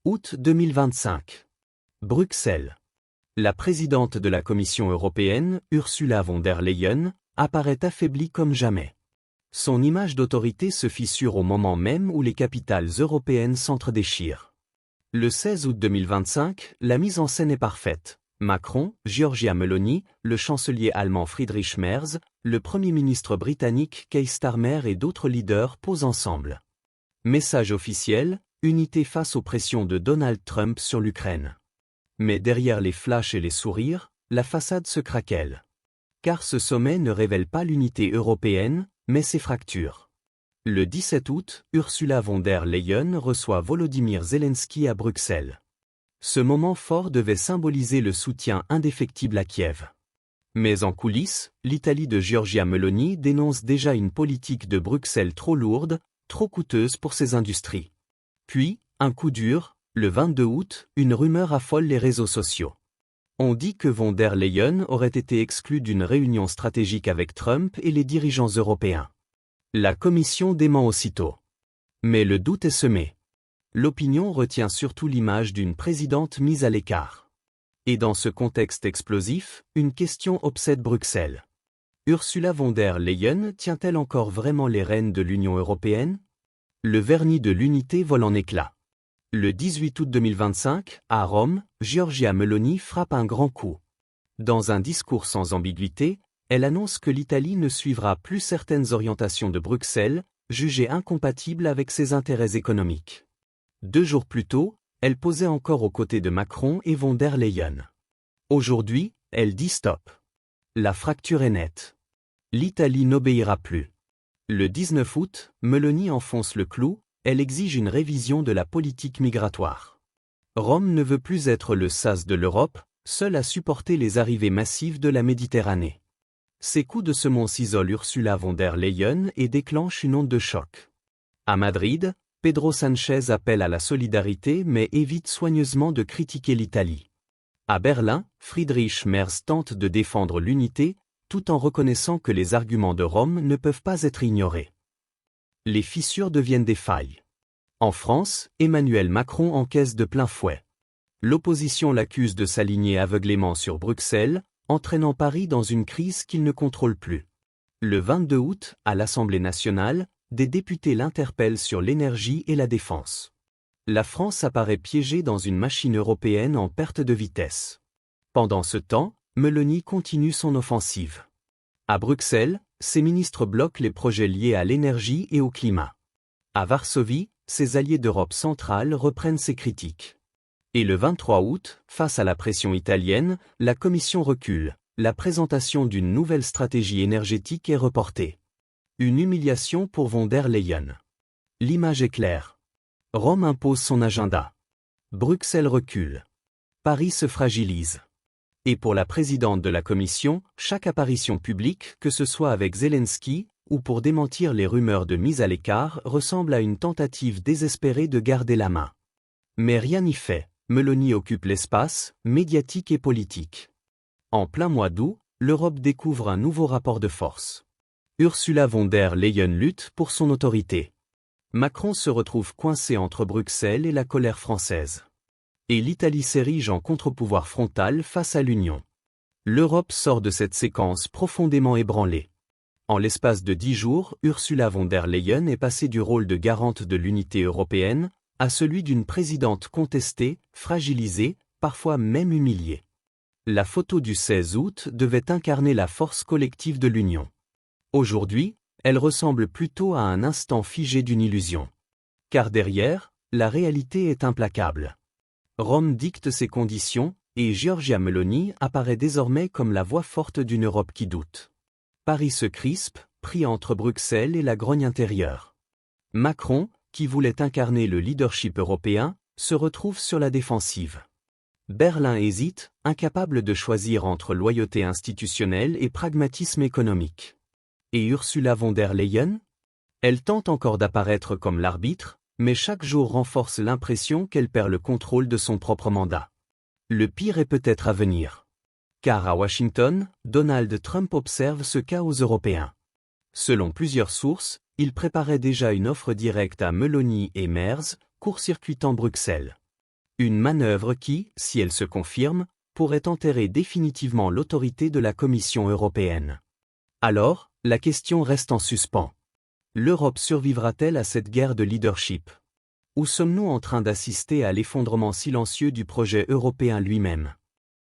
Août 2025. Bruxelles. La présidente de la Commission européenne, Ursula von der Leyen, apparaît affaiblie comme jamais. Son image d'autorité se fissure au moment même où les capitales européennes s'entredéchirent. Le 16 août 2025, la mise en scène est parfaite. Macron, Giorgia Meloni, le chancelier allemand Friedrich Merz, le premier ministre britannique Keir Starmer et d'autres leaders posent ensemble. Message officiel, unité face aux pressions de Donald Trump sur l'Ukraine. Mais derrière les flashs et les sourires, la façade se craquelle. Car ce sommet ne révèle pas l'unité européenne, mais ses fractures. Le 17 août, Ursula von der Leyen reçoit Volodymyr Zelensky à Bruxelles. Ce moment fort devait symboliser le soutien indéfectible à Kiev. Mais en coulisses, l'Italie de Giorgia Meloni dénonce déjà une politique de Bruxelles trop lourde, trop coûteuse pour ses industries. Puis, un coup dur, le 22 août, une rumeur affole les réseaux sociaux. On dit que von der Leyen aurait été exclue d'une réunion stratégique avec Trump et les dirigeants européens. La Commission dément aussitôt. Mais le doute est semé. L'opinion retient surtout l'image d'une présidente mise à l'écart. Et dans ce contexte explosif, une question obsède Bruxelles. Ursula von der Leyen tient-elle encore vraiment les rênes de l'Union européenne? Le vernis de l'unité vole en éclats. Le 18 août 2025, à Rome, Giorgia Meloni frappe un grand coup. Dans un discours sans ambiguïté, elle annonce que l'Italie ne suivra plus certaines orientations de Bruxelles, jugées incompatibles avec ses intérêts économiques. 2 jours plus tôt, elle posait encore aux côtés de Macron et von der Leyen. Aujourd'hui, elle dit stop. La fracture est nette. L'Italie n'obéira plus. Le 19 août, Meloni enfonce le clou, elle exige une révision de la politique migratoire. Rome ne veut plus être le sas de l'Europe, seule à supporter les arrivées massives de la Méditerranée. Ces coups de semonce isolent Ursula von der Leyen et déclenchent une onde de choc. À Madrid, Pedro Sánchez appelle à la solidarité mais évite soigneusement de critiquer l'Italie. À Berlin, Friedrich Merz tente de défendre l'unité, tout en reconnaissant que les arguments de Rome ne peuvent pas être ignorés. Les fissures deviennent des failles. En France, Emmanuel Macron encaisse de plein fouet. L'opposition l'accuse de s'aligner aveuglément sur Bruxelles, entraînant Paris dans une crise qu'il ne contrôle plus. Le 22 août, à l'Assemblée nationale, des députés l'interpellent sur l'énergie et la défense. La France apparaît piégée dans une machine européenne en perte de vitesse. Pendant ce temps, Meloni continue son offensive. À Bruxelles, ses ministres bloquent les projets liés à l'énergie et au climat. À Varsovie, ses alliés d'Europe centrale reprennent ses critiques. Et le 23 août, face à la pression italienne, la Commission recule. La présentation d'une nouvelle stratégie énergétique est reportée. Une humiliation pour von der Leyen. L'image est claire. Rome impose son agenda. Bruxelles recule. Paris se fragilise. Et pour la présidente de la Commission, chaque apparition publique, que ce soit avec Zelensky, ou pour démentir les rumeurs de mise à l'écart, ressemble à une tentative désespérée de garder la main. Mais rien n'y fait, Meloni occupe l'espace, médiatique et politique. En plein mois d'août, l'Europe découvre un nouveau rapport de force. Ursula von der Leyen lutte pour son autorité. Macron se retrouve coincé entre Bruxelles et la colère française. Et l'Italie s'érige en contre-pouvoir frontal face à l'Union. L'Europe sort de cette séquence profondément ébranlée. En l'espace de 10 jours, Ursula von der Leyen est passée du rôle de garante de l'unité européenne à celui d'une présidente contestée, fragilisée, parfois même humiliée. La photo du 16 août devait incarner la force collective de l'Union. Aujourd'hui, elle ressemble plutôt à un instant figé d'une illusion. Car derrière, la réalité est implacable. Rome dicte ses conditions, et Giorgia Meloni apparaît désormais comme la voix forte d'une Europe qui doute. Paris se crispe, pris entre Bruxelles et la grogne intérieure. Macron, qui voulait incarner le leadership européen, se retrouve sur la défensive. Berlin hésite, incapable de choisir entre loyauté institutionnelle et pragmatisme économique. Et Ursula von der Leyen? Elle tente encore d'apparaître comme l'arbitre, mais chaque jour renforce l'impression qu'elle perd le contrôle de son propre mandat. Le pire est peut-être à venir. Car à Washington, Donald Trump observe ce chaos européen. Selon plusieurs sources, il préparait déjà une offre directe à Meloni et Merz, court-circuitant Bruxelles. Une manœuvre qui, si elle se confirme, pourrait enterrer définitivement l'autorité de la Commission européenne. Alors, la question reste en suspens. L'Europe survivra-t-elle à cette guerre de leadership? Ou sommes-nous en train d'assister à l'effondrement silencieux du projet européen lui-même?